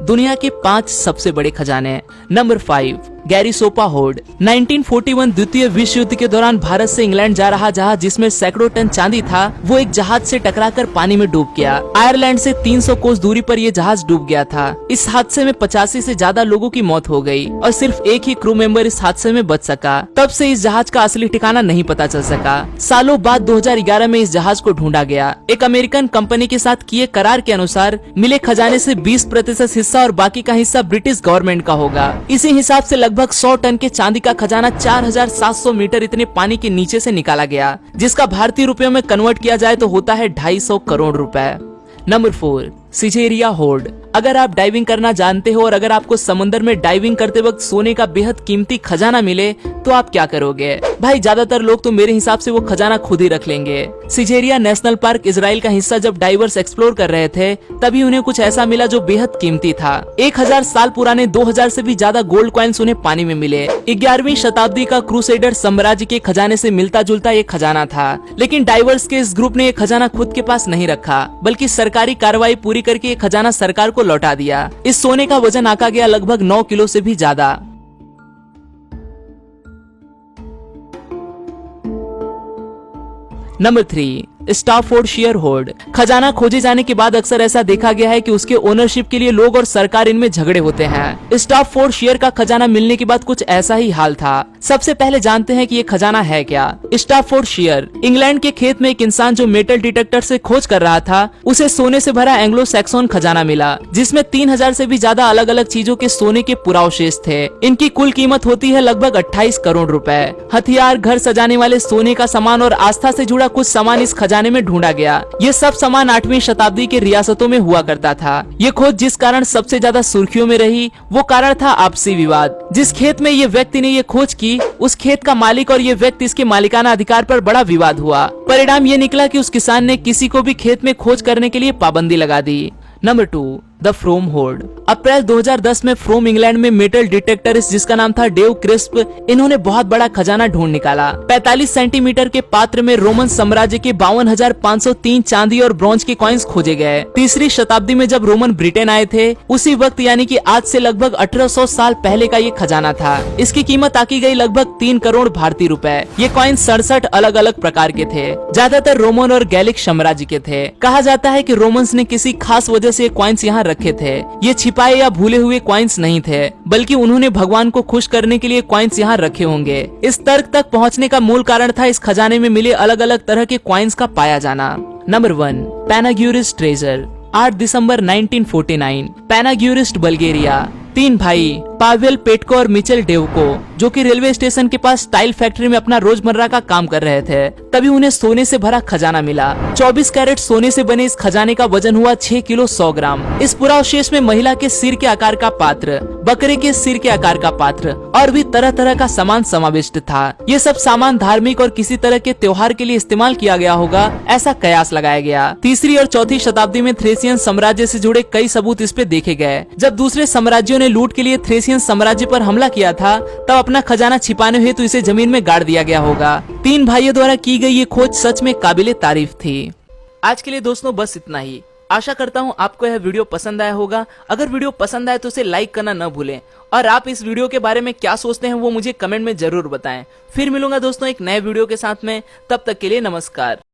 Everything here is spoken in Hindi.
दुनिया के 5 सबसे बड़े खजाने। Number 5, गैरीसोपा horde. 1941 द्वितीय विश्व युद्ध के दौरान भारत से इंग्लैंड जा रहा जहाज जिसमें सैकड़ों टन चांदी था, वो एक जहाज से टकराकर पानी में डूब गया। आयरलैंड से 300 कोस दूरी पर यह जहाज डूब गया था। इस हादसे में 85 से ज्यादा लोगों की मौत हो गई और सिर्फ एक ही क्रू मेंबर इस हादसे में बच सका। तब से इस जहाज का असली ठिकाना नहीं पता चल सका। सालों बाद 2011 में इस जहाज को ढूंढा गया। एक अमेरिकन कंपनी के साथ किए करार के अनुसार मिले खजाने से 20% हिस्सा और बाकी का हिस्सा ब्रिटिश गवर्नमेंट का होगा। इसी हिसाब से लगभग 100 टन के चांदी का खजाना 4700 मीटर इतने पानी के नीचे से निकाला गया, जिसका भारतीय रुपयों में कन्वर्ट किया जाए तो होता है 250 करोड़ रुपए। Number 4, Caesarea hoard. अगर आप डाइविंग करना जानते हो और अगर आपको समुद्र में डाइविंग करते वक्त सोने का बेहद कीमती खजाना मिले तो आप क्या करोगे? भाई ज्यादातर लोग तो मेरे हिसाब से वो खजाना खुद ही रख लेंगे। सिजेरिया नेशनल पार्क इजराइल का हिस्सा जब डाइवर्स एक्सप्लोर कर रहे थे तभी उन्हें कुछ ऐसा मिला जो बेहद कीमती था। 1000 साल पुराने 2000 से भी ज्यादा गोल्ड कॉइन्स उन्हें पानी में मिले। 11वीं शताब्दी का क्रूसेडर साम्राज्य के खजाने से मिलता जुलता एक खजाना था, लेकिन डाइवर्स के इस ग्रुप ने ये खजाना खुद के पास नहीं रखा, बल्कि सरकारी कार्रवाई पूरी करके ये खजाना सरकार को लौटा दिया। इस सोने का वजन आंका गया लगभग 9 किलो से भी ज्यादा। Number 3, Staffordshire hoard. खजाना खोजे जाने के बाद अक्सर ऐसा देखा गया है कि उसके ओनरशिप के लिए लोग और सरकार इनमें झगड़े होते हैं। स्टाफोर्डशायर का खजाना मिलने के बाद कुछ ऐसा ही हाल था। सबसे पहले जानते हैं कि ये खजाना है क्या। स्टाफोर्डशायर इंग्लैंड के खेत में एक इंसान जो मेटल डिटेक्टर से खोज कर रहा था, उसे सोने से भरा एंग्लो सैक्सन खजाना मिला, जिसमें 3000 से भी ज्यादा अलग अलग चीजों के सोने के पुरावशेष थे। इनकी कुल कीमत होती है लगभग 28 करोड़ रुपए। हथियार, घर सजाने वाले सोने का सामान और आस्था से जुड़ा कुछ सामान इस खजाने में ढूंढा गया। ये सब सामान 8वीं शताब्दी के रियासतों में हुआ करता था। ये खोज जिस कारण सबसे ज्यादा सुर्खियों में रही वो कारण था आपसी विवाद। जिस खेत में ये व्यक्ति ने ये खोज की, उस खेत का मालिक और ये व्यक्ति इसके मालिकाना अधिकार पर बड़ा विवाद हुआ। परिणाम ये निकला कि उस किसान ने किसी को भी खेत में खोज करने के लिए पाबंदी लगा दी। Number 2, the Frome hoard. अप्रैल 2010 में फ्रोम इंग्लैंड में मेटल डिटेक्टरिस्ट जिसका नाम था डेव क्रिस्प, इन्होंने बहुत बड़ा खजाना ढूंढ निकाला। 45 सेंटीमीटर के पात्र में रोमन साम्राज्य के 52,503 चांदी और ब्रॉन्ज के कॉइन्स खोजे गए। 3री शताब्दी में जब रोमन ब्रिटेन आए थे, उसी वक्त यानी कि आज से लगभग 1800 साल पहले का ये खजाना था। इसकी कीमत आकी गई लगभग 3 करोड़ भारतीय रुपए। ये कॉइन 67 अलग अलग प्रकार के थे, ज्यादातर रोमन और गैलिक साम्राज्य के थे। कहा जाता है कि रोमन्स ने किसी खास वजह से कॉइन्स यहाँ रखे थे। ये छिपाए या भूले हुए कॉइन्स नहीं थे, बल्कि उन्होंने भगवान को खुश करने के लिए कॉइन्स यहाँ रखे होंगे। इस तर्क तक पहुँचने का मूल कारण था इस खजाने में मिले अलग अलग तरह के कॉइन्स का पाया जाना। Number 1, Panagyurishte treasure. 8 दिसंबर 1949 पैनाग्यूरिस्ट बल्गेरिया। 3 भाई पावेल पेटको और मिचेल डेवको, जो कि रेलवे स्टेशन के पास टाइल फैक्ट्री में अपना रोजमर्रा का काम कर रहे थे, तभी उन्हें सोने से भरा खजाना मिला। 24 कैरेट सोने से बने इस खजाने का वजन हुआ 6 किलो 100 ग्राम। इस पुरावशेष में महिला के सिर के आकार का पात्र, बकरे के सिर के आकार का पात्र और भी तरह तरह का सामान समाविष्ट था। ये सब सामान धार्मिक और किसी तरह के त्योहार के लिए इस्तेमाल किया गया होगा, ऐसा कयास लगाया गया। 3री और 4थी शताब्दी में थ्रेसियन साम्राज्य से जुड़े कई सबूत इस पे देखे गए। जब दूसरे साम्राज्यों ने लूट के लिए थ्रेसियन साम्राज्य पर हमला किया था, तब अपना खजाना छिपाने हेतु इसे जमीन में गाड़ दिया गया होगा। 3 भाइयों द्वारा की गई ये खोज सच में काबिले तारीफ थी। आज के लिए दोस्तों बस इतना ही। आशा करता हूँ आपको यह वीडियो पसंद आया होगा। अगर वीडियो पसंद आए तो इसे लाइक करना न भूलें और आप इस वीडियो के बारे में क्या सोचते हैं वो मुझे कमेंट में जरूर बताएं। फिर मिलूंगा दोस्तों एक नए वीडियो के साथ में, तब तक के लिए नमस्कार।